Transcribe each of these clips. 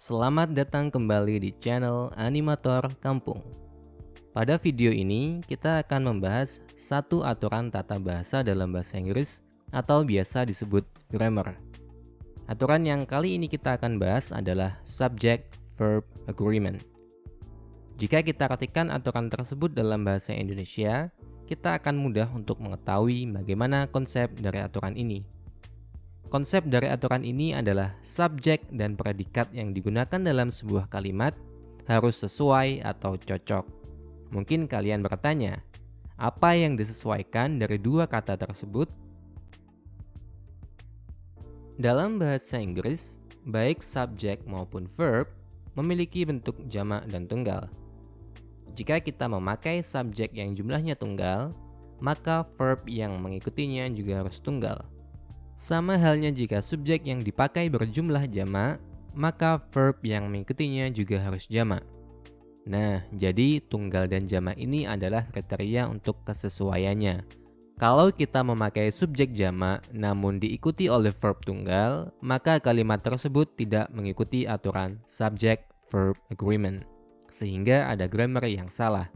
Selamat datang kembali di channel Animator Kampung. Pada video ini, kita akan membahas satu aturan tata bahasa dalam bahasa Inggris atau biasa disebut grammar. Aturan yang kali ini kita akan bahas adalah subject-verb agreement. Jika kita artikan aturan tersebut dalam bahasa Indonesia, kita akan mudah untuk mengetahui bagaimana konsep dari aturan ini. Konsep dari aturan ini adalah subjek dan predikat yang digunakan dalam sebuah kalimat harus sesuai atau cocok. Mungkin kalian bertanya, apa yang disesuaikan dari dua kata tersebut? Dalam bahasa Inggris, baik subjek maupun verb memiliki bentuk jamak dan tunggal. Jika kita memakai subjek yang jumlahnya tunggal, maka verb yang mengikutinya juga harus tunggal. Sama halnya jika subjek yang dipakai berjumlah jamak, maka verb yang mengikutinya juga harus jamak. Nah, jadi tunggal dan jamak ini adalah kriteria untuk kesesuaiannya. Kalau kita memakai subjek jamak namun diikuti oleh verb tunggal, maka kalimat tersebut tidak mengikuti aturan subject-verb agreement, sehingga ada grammar yang salah.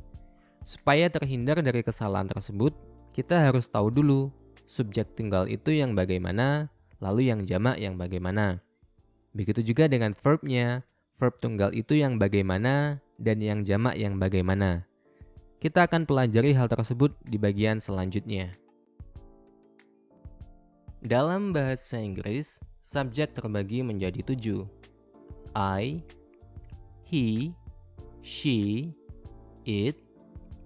Supaya terhindar dari kesalahan tersebut, kita harus tahu dulu subjek tunggal itu yang bagaimana, lalu yang jamak yang bagaimana. Begitu juga dengan verbnya, verb tunggal itu yang bagaimana dan yang jamak yang bagaimana. Kita akan pelajari hal tersebut di bagian selanjutnya. Dalam bahasa Inggris, subjek terbagi menjadi 7. I, he, she, it,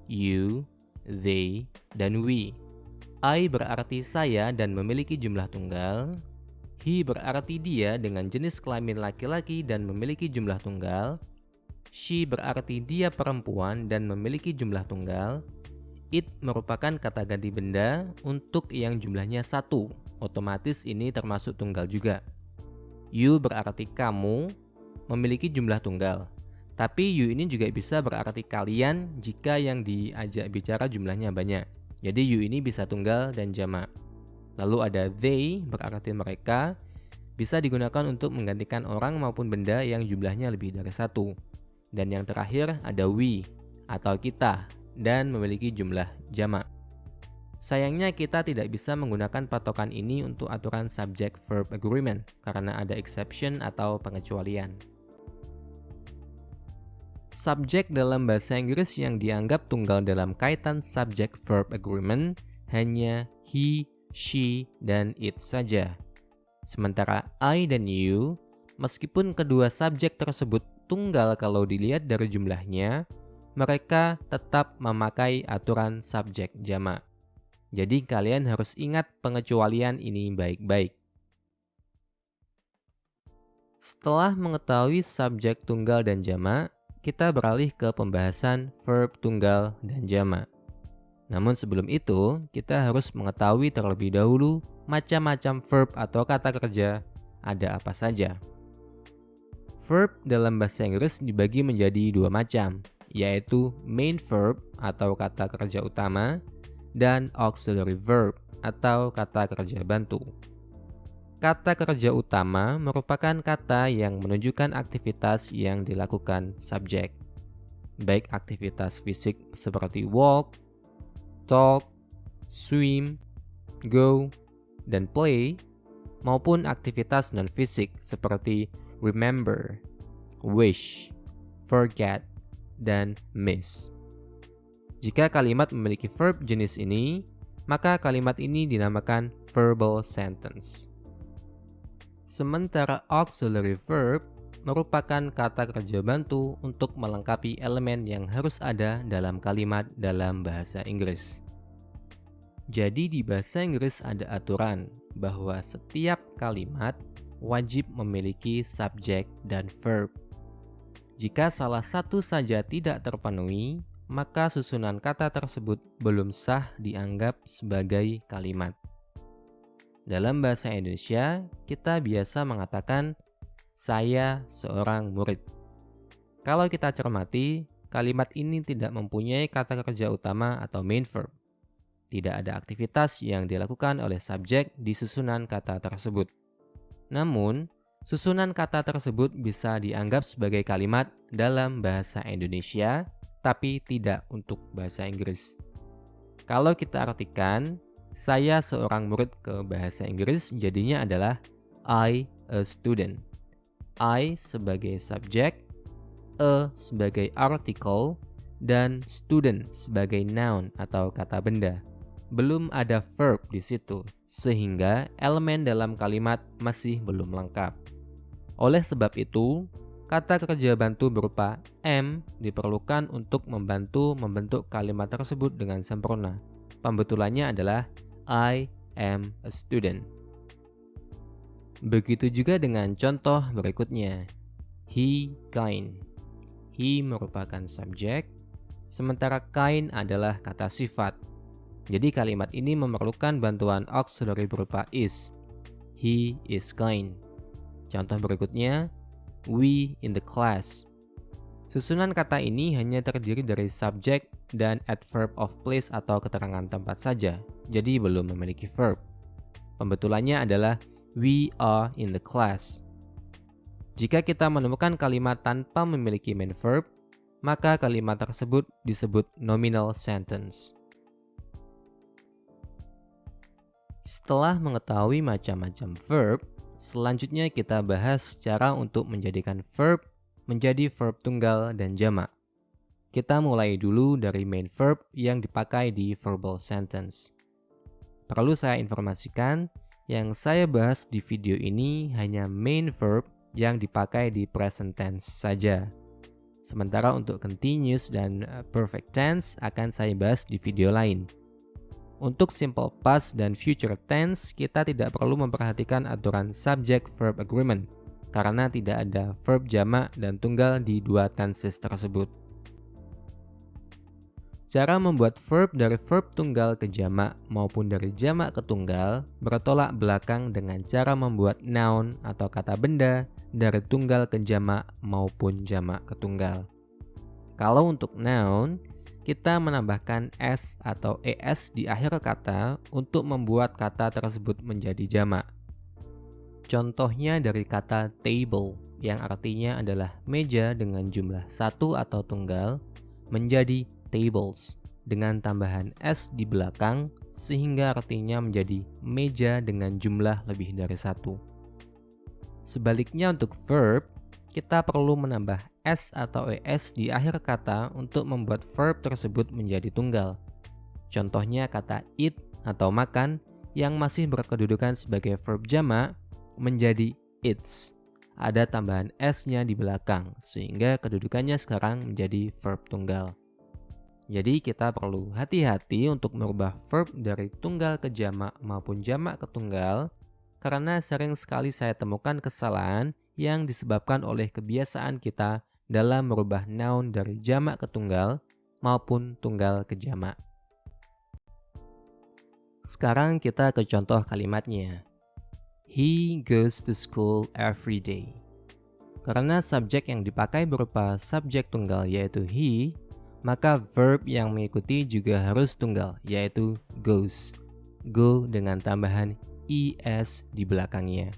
you, they, dan we. I berarti saya dan memiliki jumlah tunggal. He berarti dia dengan jenis kelamin laki-laki dan memiliki jumlah tunggal. She berarti dia perempuan dan memiliki jumlah tunggal. It merupakan kata ganti benda untuk yang jumlahnya 1. Otomatis ini termasuk tunggal juga. You berarti kamu, memiliki jumlah tunggal. Tapi you ini juga bisa berarti kalian jika yang diajak bicara jumlahnya banyak. Jadi you ini bisa tunggal dan jamak. Lalu ada they, berarti mereka, bisa digunakan untuk menggantikan orang maupun benda yang jumlahnya lebih dari 1. Dan yang terakhir ada we, atau kita, dan memiliki jumlah jamak. Sayangnya kita tidak bisa menggunakan patokan ini untuk aturan subject-verb agreement, karena ada exception atau pengecualian. Subjek dalam bahasa Inggris yang dianggap tunggal dalam kaitan subject-verb agreement hanya he, she, dan it saja. Sementara I dan you, meskipun kedua subjek tersebut tunggal kalau dilihat dari jumlahnya, mereka tetap memakai aturan subjek jamak. Jadi kalian harus ingat pengecualian ini baik-baik. Setelah mengetahui subjek tunggal dan jamak, kita beralih ke pembahasan verb tunggal dan jamak. Namun sebelum itu, kita harus mengetahui terlebih dahulu macam-macam verb atau kata kerja ada apa saja. Verb dalam bahasa Inggris dibagi menjadi 2 macam, yaitu main verb atau kata kerja utama dan auxiliary verb atau kata kerja bantu. Kata kerja utama merupakan kata yang menunjukkan aktivitas yang dilakukan subjek, baik aktivitas fisik seperti walk, talk, swim, go, dan play, maupun aktivitas non-fisik seperti remember, wish, forget, dan miss. Jika kalimat memiliki verb jenis ini, maka kalimat ini dinamakan verbal sentence. Sementara auxiliary verb merupakan kata kerja bantu untuk melengkapi elemen yang harus ada dalam kalimat dalam bahasa Inggris. Jadi di bahasa Inggris ada aturan bahwa setiap kalimat wajib memiliki subjek dan verb. Jika salah satu saja tidak terpenuhi, maka susunan kata tersebut belum sah dianggap sebagai kalimat. Dalam bahasa Indonesia, kita biasa mengatakan, saya seorang murid. Kalau kita cermati, kalimat ini tidak mempunyai kata kerja utama atau main verb. Tidak ada aktivitas yang dilakukan oleh subjek di susunan kata tersebut. Namun, Susunan kata tersebut bisa dianggap sebagai kalimat dalam bahasa Indonesia, tapi tidak untuk bahasa Inggris. Kalau kita artikan, saya seorang murid ke bahasa Inggris, jadinya adalah I a student. I sebagai subjek, a sebagai artikel, dan student sebagai noun atau kata benda. Belum ada verb di situ, sehingga elemen dalam kalimat masih belum lengkap. Oleh sebab itu, kata kerja bantu berupa am diperlukan untuk membantu membentuk kalimat tersebut dengan sempurna. Pembetulannya adalah I am a student. Begitu juga dengan contoh berikutnya. He kind. He merupakan subjek, sementara kind adalah kata sifat. Jadi kalimat ini memerlukan bantuan auxiliary berupa is. He is kind. Contoh berikutnya, we in the class. Susunan kata ini hanya terdiri dari subjek dan adverb of place atau keterangan tempat saja, jadi belum memiliki verb. Pembetulannya adalah we are in the class. Jika kita menemukan kalimat tanpa memiliki main verb, maka kalimat tersebut disebut nominal sentence. Setelah mengetahui macam-macam verb, selanjutnya kita bahas cara untuk menjadikan verb menjadi verb tunggal dan jamak. Kita mulai dulu dari main verb yang dipakai di verbal sentence. Perlu saya informasikan, yang saya bahas di video ini hanya main verb yang dipakai di present tense saja. Sementara untuk continuous dan perfect tense akan saya bahas di video lain. Untuk simple past dan future tense, kita tidak perlu memperhatikan aturan subject-verb agreement karena tidak ada verb jamak dan tunggal di dua tenses tersebut. Cara membuat verb dari verb tunggal ke jamak maupun dari jamak ke tunggal bertolak belakang dengan cara membuat noun atau kata benda dari tunggal ke jamak maupun jamak ke tunggal. Kalau untuk noun, kita menambahkan s atau es di akhir kata untuk membuat kata tersebut menjadi jamak. Contohnya dari kata table yang artinya adalah meja dengan jumlah satu atau tunggal menjadi tables dengan tambahan s di belakang sehingga artinya menjadi meja dengan jumlah lebih dari satu. Sebaliknya untuk verb, kita perlu menambah s atau es di akhir kata untuk membuat verb tersebut menjadi tunggal. Contohnya kata eat atau makan yang masih berkedudukan sebagai verb jamak menjadi eats. Ada tambahan s-nya di belakang sehingga kedudukannya sekarang menjadi verb tunggal. Jadi kita perlu hati-hati untuk merubah verb dari tunggal ke jamak maupun jamak ke tunggal karena sering sekali saya temukan kesalahan yang disebabkan oleh kebiasaan kita dalam merubah noun dari jamak ke tunggal maupun tunggal ke jamak. Sekarang kita ke contoh kalimatnya. He goes to school every day. Karena subjek yang dipakai berupa subjek tunggal yaitu he, maka verb yang mengikuti juga harus tunggal yaitu goes. Go dengan tambahan es di belakangnya.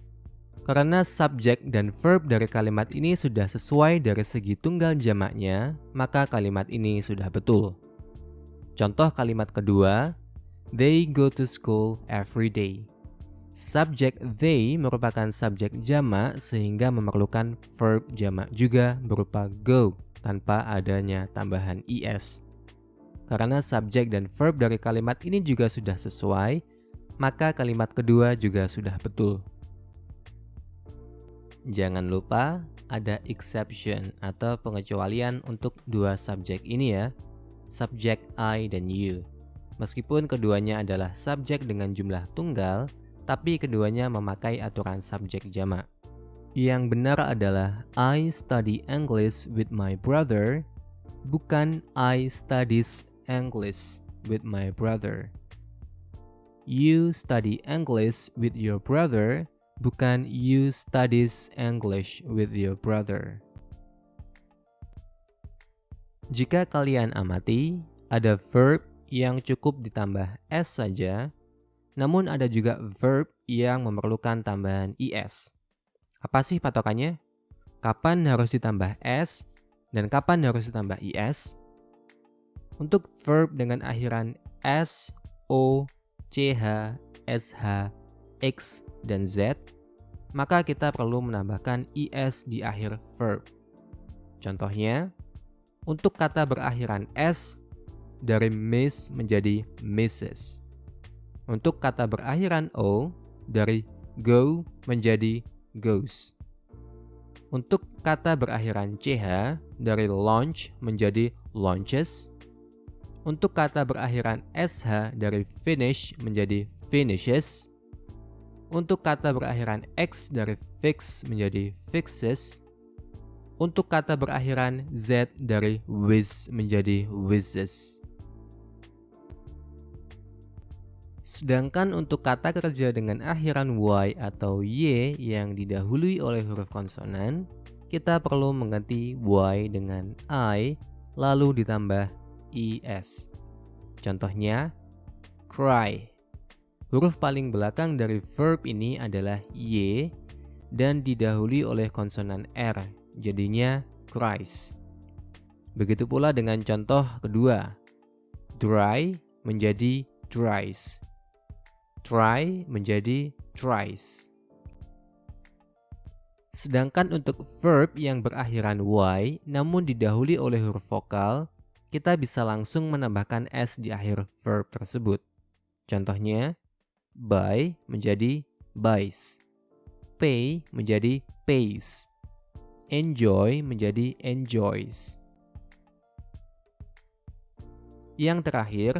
Karena subjek dan verb dari kalimat ini sudah sesuai dari segi tunggal jamaknya, maka kalimat ini sudah betul. Contoh kalimat kedua, they go to school every day. Subjek they merupakan subjek jamak sehingga memerlukan verb jamak juga berupa go tanpa adanya tambahan es. Karena subjek dan verb dari kalimat ini juga sudah sesuai, maka kalimat kedua juga sudah betul. Jangan lupa ada exception atau pengecualian untuk dua subjek ini ya, subjek I dan you. Meskipun keduanya adalah subjek dengan jumlah tunggal, tapi keduanya memakai aturan subjek jamak. Yang benar adalah I study English with my brother, bukan I studies English with my brother. You study English with your brother, bukan you studies English with your brother. Jika kalian amati, ada verb yang cukup ditambah s saja, namun ada juga verb yang memerlukan tambahan es. Apa sih patokannya? Kapan harus ditambah s dan kapan harus ditambah is? Untuk verb dengan akhiran s, o, ch, sh, x, dan z, maka kita perlu menambahkan is di akhir verb. Contohnya, untuk kata berakhiran s, dari miss menjadi misses. Untuk kata berakhiran o, dari go menjadi goes. Untuk kata berakhiran ch, dari launch menjadi launches. Untuk kata berakhiran sh, dari finish menjadi finishes. Untuk kata berakhiran x, dari fix menjadi fixes. Untuk kata berakhiran z, dari whiz menjadi whizzes. Sedangkan untuk kata kerja dengan akhiran y atau y yang didahului oleh huruf konsonan, kita perlu mengganti y dengan I lalu ditambah es. Contohnya, cry. Huruf paling belakang dari verb ini adalah y dan didahului oleh konsonan r, jadinya cries. Begitu pula dengan contoh kedua, dry menjadi dries. Try menjadi tries. Sedangkan untuk verb yang berakhiran y namun didahului oleh huruf vokal, kita bisa langsung menambahkan s di akhir verb tersebut. Contohnya, buy menjadi buys, pay menjadi pays, enjoy menjadi enjoys. Yang terakhir,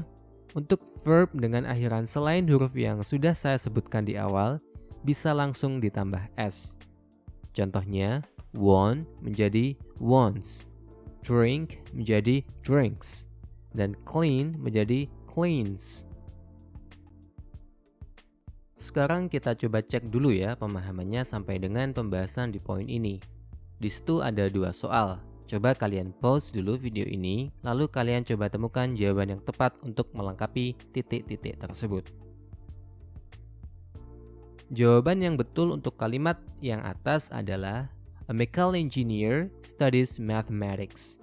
untuk verb dengan akhiran selain huruf yang sudah saya sebutkan di awal, bisa langsung ditambah s. Contohnya, want menjadi wants, drink menjadi drinks, dan clean menjadi cleans. Sekarang kita coba cek dulu ya pemahamannya sampai dengan pembahasan di poin ini. Di situ ada 2 soal. Coba kalian pause dulu video ini, lalu kalian coba temukan jawaban yang tepat untuk melengkapi titik-titik tersebut. Jawaban yang betul untuk kalimat yang atas adalah a mechanical engineer studies mathematics.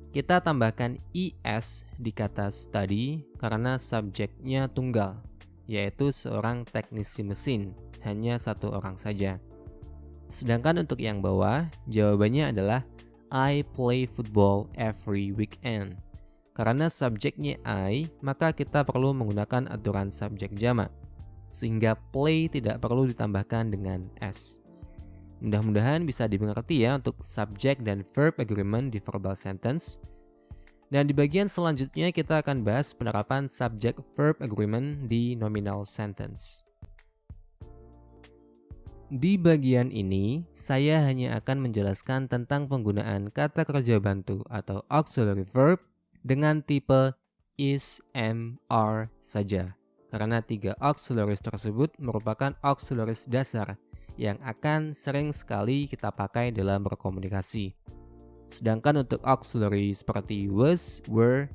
Kita tambahkan es di kata study karena subjeknya tunggal, yaitu seorang teknisi mesin, hanya 1 orang saja. Sedangkan untuk yang bawah, jawabannya adalah I play football every weekend. Karena subjeknya I, maka kita perlu menggunakan aturan subjek jamak, sehingga play tidak perlu ditambahkan dengan s. Mudah-mudahan bisa dimengerti ya untuk subject dan verb agreement di verbal sentence. Dan di bagian selanjutnya kita akan bahas penerapan subject-verb agreement di nominal sentence. Di bagian ini, saya hanya akan menjelaskan tentang penggunaan kata kerja bantu atau auxiliary verb dengan tipe is, am, are saja. Karena 3 auxiliaries tersebut merupakan auxiliaries dasar yang akan sering sekali kita pakai dalam berkomunikasi. Sedangkan untuk auxiliary seperti was, were,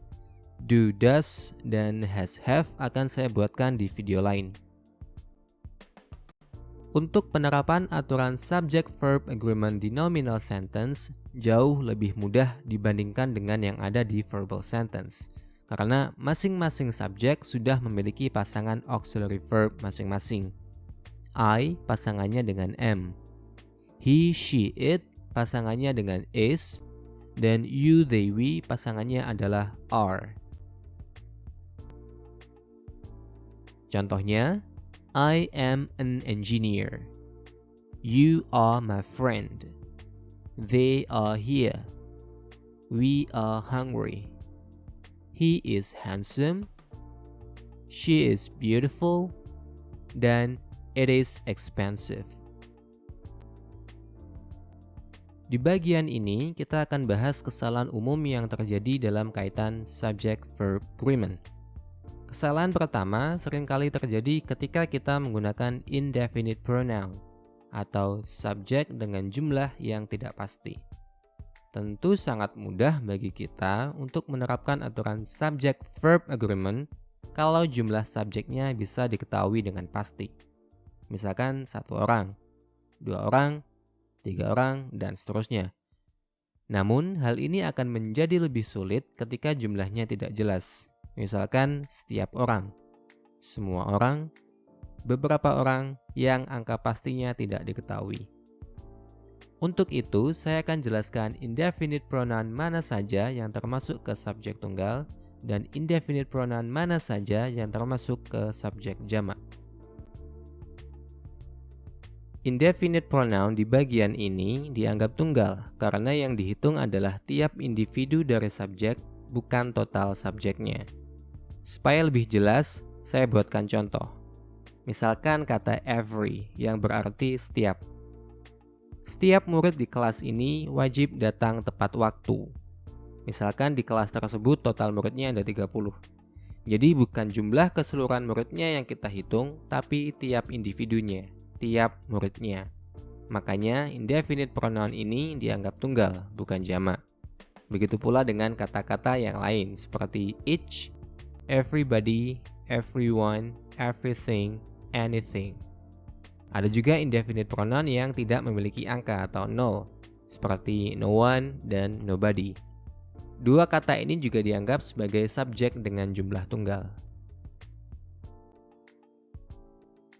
do, does, dan has, have akan saya buatkan di video lain. Untuk penerapan aturan subject-verb agreement di nominal sentence jauh lebih mudah dibandingkan dengan yang ada di verbal sentence. Karena masing-masing subjek sudah memiliki pasangan auxiliary verb masing-masing. I pasangannya dengan am. He, she, it pasangannya dengan is. Dan you, they, we pasangannya adalah are. Contohnya, I am an engineer. You are my friend. They are here. We are hungry. He is handsome. She is beautiful. Dan it is expensive. Di bagian ini, kita akan bahas kesalahan umum yang terjadi dalam kaitan subject-verb agreement. Kesalahan pertama seringkali terjadi ketika kita menggunakan indefinite pronoun atau subjek dengan jumlah yang tidak pasti. Tentu sangat mudah bagi kita untuk menerapkan aturan subject-verb agreement kalau jumlah subjeknya bisa diketahui dengan pasti. Misalkan 1 orang, 2 orang, 3 orang, dan seterusnya. Namun, hal ini akan menjadi lebih sulit ketika jumlahnya tidak jelas. Misalkan, setiap orang, semua orang, beberapa orang yang angka pastinya tidak diketahui. Untuk itu, saya akan jelaskan indefinite pronoun mana saja yang termasuk ke subjek tunggal dan indefinite pronoun mana saja yang termasuk ke subjek jamak. Indefinite pronoun di bagian ini dianggap tunggal karena yang dihitung adalah tiap individu dari subjek, bukan total subjeknya. Supaya lebih jelas, saya buatkan contoh. Misalkan kata every yang berarti setiap. Setiap murid di kelas ini wajib datang tepat waktu. Misalkan di kelas tersebut total muridnya ada 30. Jadi bukan jumlah keseluruhan muridnya yang kita hitung, tapi tiap individunya, tiap muridnya. Makanya indefinite pronoun ini dianggap tunggal, bukan jamak. Begitu pula dengan kata-kata yang lain seperti each, everybody, everyone, everything, anything. Ada juga indefinite pronoun yang tidak memiliki angka atau nol, seperti no one dan nobody. Dua kata ini juga dianggap sebagai subjek dengan jumlah tunggal.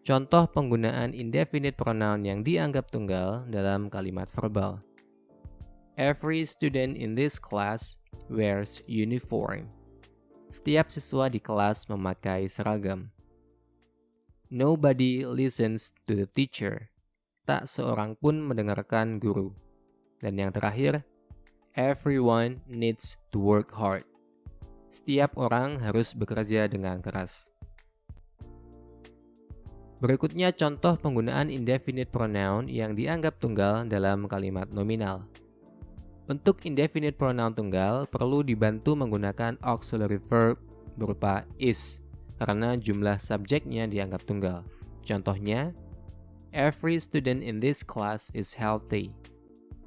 Contoh penggunaan indefinite pronoun yang dianggap tunggal dalam kalimat verbal. Every student in this class wears uniform. Setiap siswa di kelas memakai seragam. Nobody listens to the teacher. Tak seorang pun mendengarkan guru. Dan yang terakhir, everyone needs to work hard. Setiap orang harus bekerja dengan keras. Berikutnya contoh penggunaan indefinite pronoun yang dianggap tunggal dalam kalimat nominal. Untuk indefinite pronoun tunggal perlu dibantu menggunakan auxiliary verb berupa is karena jumlah subjeknya dianggap tunggal. Contohnya, every student in this class is healthy.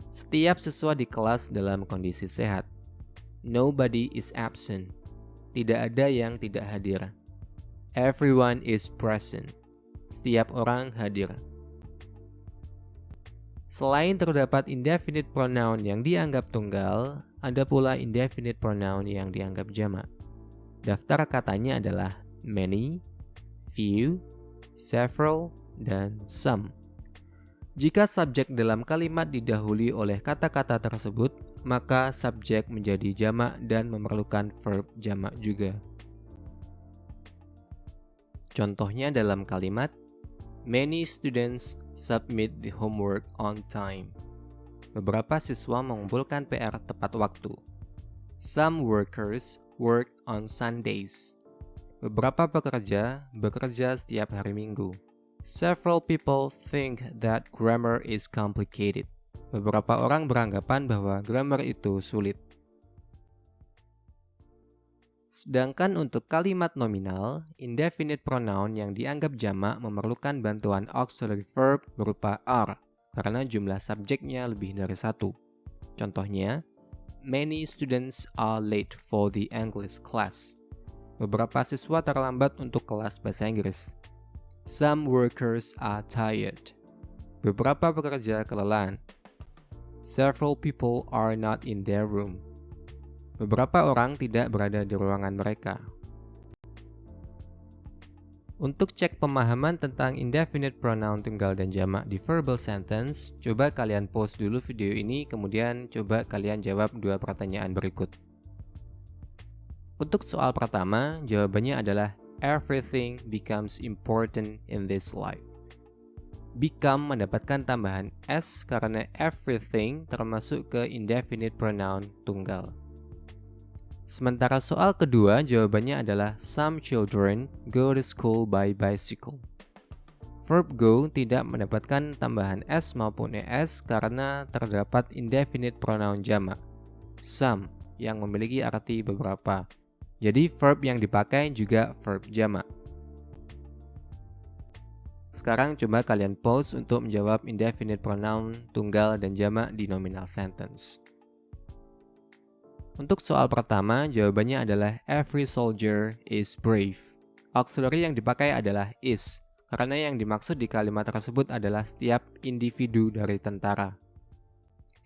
Setiap siswa di kelas dalam kondisi sehat. Nobody is absent. Tidak ada yang tidak hadir. Everyone is present. Setiap orang hadir. Selain terdapat indefinite pronoun yang dianggap tunggal, ada pula indefinite pronoun yang dianggap jamak. Daftar katanya adalah many, few, several, dan some. Jika subjek dalam kalimat didahului oleh kata-kata tersebut, maka subjek menjadi jamak dan memerlukan verb jamak juga. Contohnya dalam kalimat, many students submit the homework on time. Beberapa siswa mengumpulkan PR tepat waktu. Some workers work on Sundays. Beberapa pekerja bekerja setiap hari Minggu. Several people think that grammar is complicated. Beberapa orang beranggapan bahwa grammar itu sulit. Sedangkan untuk kalimat nominal, indefinite pronoun yang dianggap jamak memerlukan bantuan auxiliary verb berupa are, karena jumlah subjeknya lebih dari satu. Contohnya, many students are late for the English class. Beberapa siswa terlambat untuk kelas bahasa Inggris. Some workers are tired. Beberapa pekerja kelelahan. Several people are not in their room. Beberapa orang tidak berada di ruangan mereka. Untuk cek pemahaman tentang indefinite pronoun tunggal dan jamak di verbal sentence, coba kalian pause dulu video ini, kemudian coba kalian jawab dua pertanyaan berikut. Untuk soal pertama, jawabannya adalah everything becomes important in this life. Become mendapatkan tambahan s karena everything termasuk ke indefinite pronoun tunggal. Sementara soal kedua, jawabannya adalah some children go to school by bicycle. Verb go tidak mendapatkan tambahan s maupun es karena terdapat indefinite pronoun jamak, some, yang memiliki arti beberapa. Jadi verb yang dipakai juga verb jamak. Sekarang coba kalian pause untuk menjawab indefinite pronoun tunggal dan jamak di nominal sentence. Untuk soal pertama, jawabannya adalah every soldier is brave. Auxiliary yang dipakai adalah is, karena yang dimaksud di kalimat tersebut adalah setiap individu dari tentara.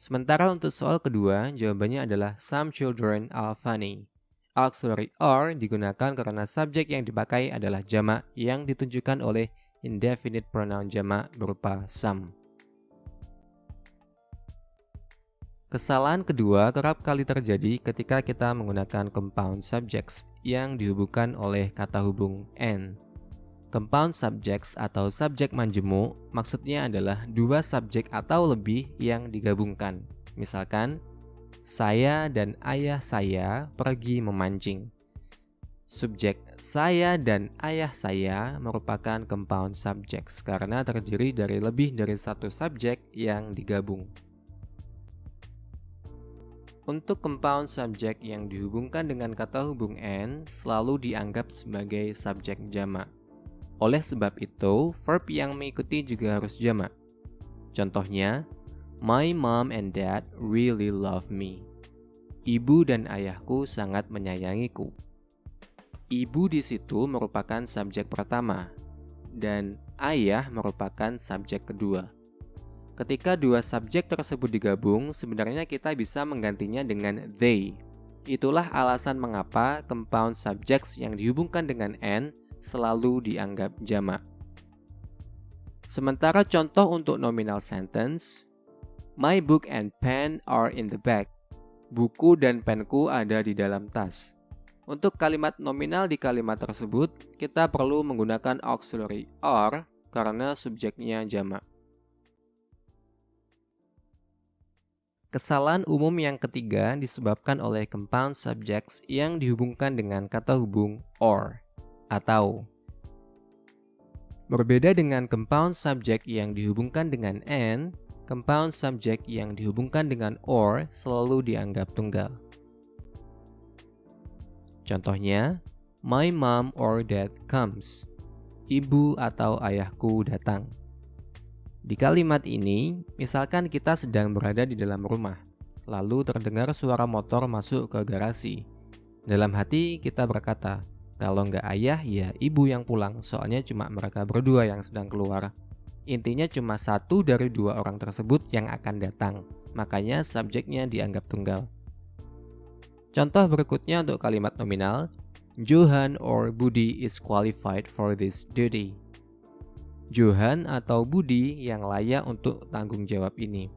Sementara untuk soal kedua, jawabannya adalah some children are funny. Auxiliary are digunakan karena subjek yang dipakai adalah jamak yang ditunjukkan oleh indefinite pronoun jamak berupa some. Kesalahan kedua kerap kali terjadi ketika kita menggunakan compound subjects yang dihubungkan oleh kata hubung and. Compound subjects atau subjek manjemuk maksudnya adalah dua subjek atau lebih yang digabungkan. Misalkan, saya dan ayah saya pergi memancing. Subjek saya dan ayah saya merupakan compound subjects karena terdiri dari lebih dari satu subjek yang digabung. Untuk compound subject yang dihubungkan dengan kata hubung and selalu dianggap sebagai subjek jamak. Oleh sebab itu, verb yang mengikuti juga harus jamak. Contohnya, my mom and dad really love me. Ibu dan ayahku sangat menyayangiku. Ibu di situ merupakan subjek pertama, dan ayah merupakan subjek kedua. Ketika dua subjek tersebut digabung, sebenarnya kita bisa menggantinya dengan they. Itulah alasan mengapa compound subjects yang dihubungkan dengan and selalu dianggap jamak. Sementara contoh untuk nominal sentence, my book and pen are in the bag. Buku dan penku ada di dalam tas. Untuk kalimat nominal di kalimat tersebut, kita perlu menggunakan auxiliary are karena subjeknya jamak. Kesalahan umum yang ketiga disebabkan oleh compound subjects yang dihubungkan dengan kata hubung or atau. Berbeda dengan compound subject yang dihubungkan dengan and, compound subject yang dihubungkan dengan or selalu dianggap tunggal. Contohnya, my mom or dad comes. Ibu atau ayahku datang. Di kalimat ini, misalkan kita sedang berada di dalam rumah, lalu terdengar suara motor masuk ke garasi. Dalam hati kita berkata, kalau nggak ayah, ya ibu yang pulang, soalnya cuma mereka berdua yang sedang keluar. Intinya cuma satu dari dua orang tersebut yang akan datang, makanya subjeknya dianggap tunggal. Contoh berikutnya untuk kalimat nominal, Johan or Budi is qualified for this duty. Johan atau Budi yang layak untuk tanggung jawab ini.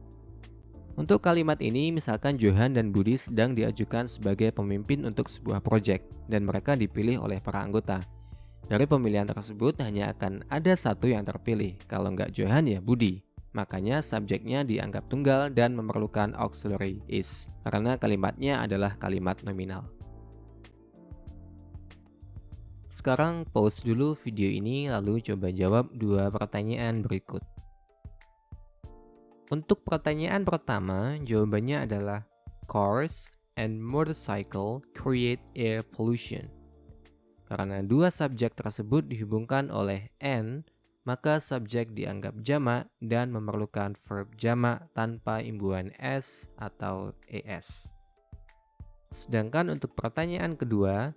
Untuk kalimat ini, misalkan Johan dan Budi sedang diajukan sebagai pemimpin untuk sebuah proyek dan mereka dipilih oleh para anggota. Dari pemilihan tersebut hanya akan ada satu yang terpilih, kalau nggak Johan ya Budi. Makanya subjeknya dianggap tunggal dan memerlukan auxiliary is, karena kalimatnya adalah kalimat nominal. Sekarang pause dulu video ini lalu coba jawab dua pertanyaan berikut. Untuk pertanyaan pertama, jawabannya adalah cars and motorcycle create air pollution. Karena dua subjek tersebut dihubungkan oleh and, maka subjek dianggap jamak dan memerlukan verb jamak tanpa imbuhan s atau es. Sedangkan untuk pertanyaan kedua,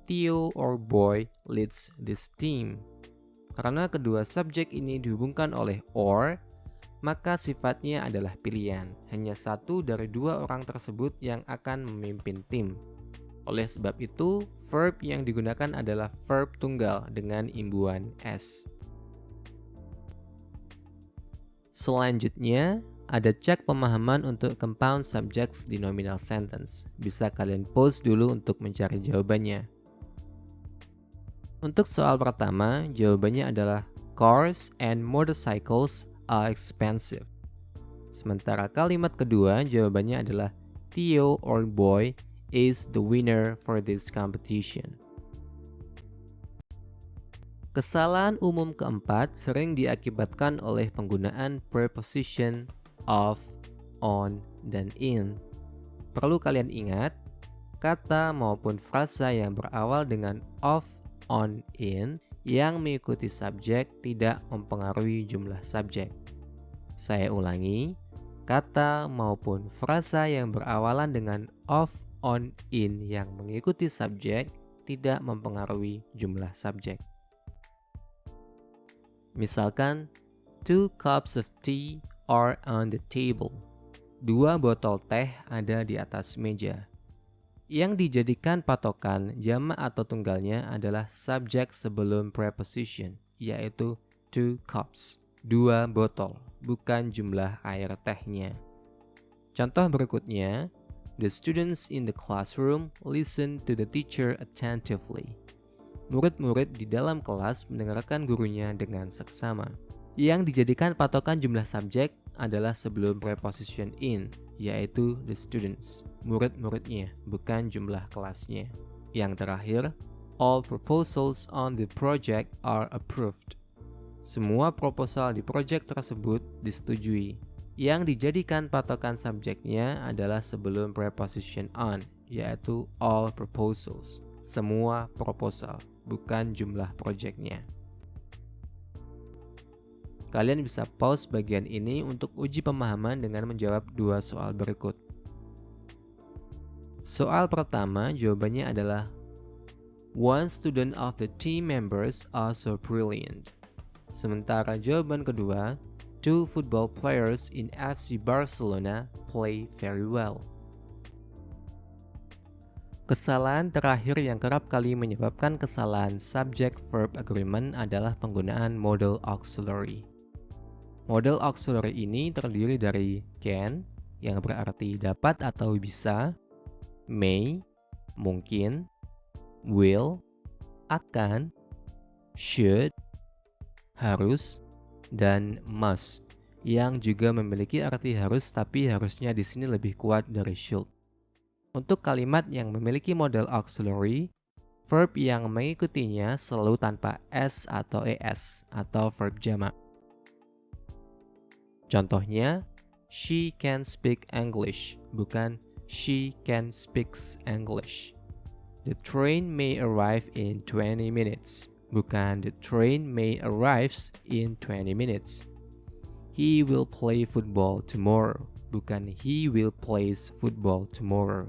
Theo or boy leads this team. Karena kedua subjek ini dihubungkan oleh or, maka sifatnya adalah pilihan. Hanya satu dari dua orang tersebut yang akan memimpin tim. Oleh sebab itu, verb yang digunakan adalah verb tunggal dengan imbuhan s. Selanjutnya, ada cek pemahaman untuk compound subjects di nominal sentence. Bisa kalian pause dulu untuk mencari jawabannya. Untuk soal pertama, jawabannya adalah cars and motorcycles are expensive. Sementara kalimat kedua, jawabannya adalah Theo or boy is the winner for this competition. Kesalahan umum keempat sering diakibatkan oleh penggunaan preposition of, on, dan in. Perlu kalian ingat, kata maupun frasa yang berawal dengan of, on, in yang mengikuti subjek tidak mempengaruhi jumlah subjek. Saya ulangi, kata maupun frasa yang berawalan dengan of, on, in yang mengikuti subjek tidak mempengaruhi jumlah subjek. Misalkan, 2 cups of tea are on the table. 2 botol teh ada di atas meja. Yang dijadikan patokan jamak atau tunggalnya adalah subjek sebelum preposition, yaitu 2 cups, 2 botol, bukan jumlah air tehnya. Contoh berikutnya, the students in the classroom listen to the teacher attentively. Murid-murid di dalam kelas mendengarkan gurunya dengan seksama. Yang dijadikan patokan jumlah subjek adalah sebelum preposition in, yaitu the students, murid-muridnya, bukan jumlah kelasnya. Yang terakhir, all proposals on the project are approved. Semua proposal di proyek tersebut disetujui. Yang dijadikan patokan subjeknya adalah sebelum preposition on, yaitu all proposals, semua proposal, bukan jumlah proyeknya. Kalian bisa pause bagian ini untuk uji pemahaman dengan menjawab 2 soal berikut. Soal pertama jawabannya adalah one student of the team members are so brilliant. Sementara jawaban kedua, 2 football players in FC Barcelona play very well. Kesalahan terakhir yang kerap kali menyebabkan kesalahan subject-verb agreement adalah penggunaan modal auxiliary. Modal auxiliary ini terdiri dari can, yang berarti dapat atau bisa, may, mungkin, will, akan, should, harus, dan must, yang juga memiliki arti harus tapi harusnya di sini lebih kuat dari should. Untuk kalimat yang memiliki modal auxiliary, verb yang mengikutinya selalu tanpa s atau es atau verb jamak. Contohnya, she can speak English, bukan she can speaks English. The train may arrive in 20 minutes, bukan the train may arrives in 20 minutes. He will play football tomorrow, bukan he will plays football tomorrow.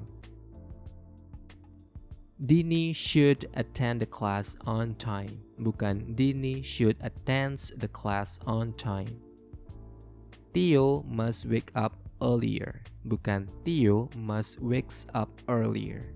Dini should attend the class on time, bukan Dini should attends the class on time. Theo must wake up earlier, bukan Theo must wakes up earlier.